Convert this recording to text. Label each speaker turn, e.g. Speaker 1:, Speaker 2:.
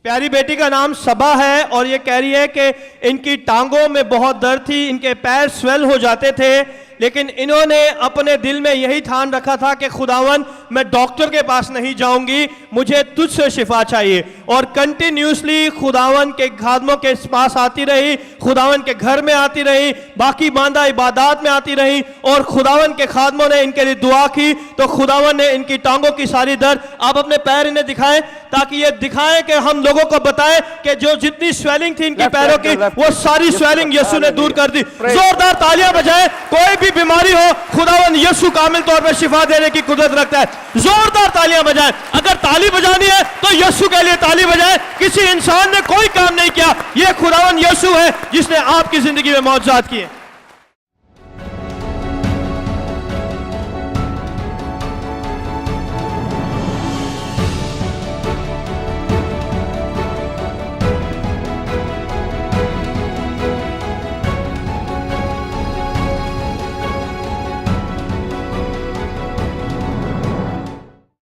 Speaker 1: प्यारी बेटी का नाम सबा है और ये कह रही है कि इनकी टांगों में बहुत दर्द थी, इनके पैर स्वेल हो जाते थे, लेकिन इन्होंने अपने दिल में यही ठान रखा था कि खुदावन मैं डॉक्टर के पास नहीं जाऊंगी, मुझे तुझसे शिफा चाहिए। और कंटिन्यूसली खुदावन के खादमों के पास आती रही, खुदावन के घर में आती रही, बाकी बांदा इबादत में आती रही और खुदावन के खादमों ने इनके लिए दुआ की तो खुदावन ने इनकी टांगों की सारी दर्द, आप अपने पैर इन्हें दिखाएं ताकि ये दिखाएं कि हम लोगों को बताएं कि जो जितनी स्वेलिंग थी इनके पैरों की वो सारी स्वेलिंग यीशु ने दूर कर दी। जोरदार तालियां बजाएं। कोई भी बीमारी हो खुदावन यीशु कामिल तौर पर शिफा देने की कुदरत रखता है। जोरदार तालियां बजाएं। अगर ताली बजानी है तो यीशु के लिए ताली बजाएं। किसी इंसान ने कोई काम नहीं किया, ये खुदावन यीशु है जिसने आपकी जिंदगी में मौजूद किए।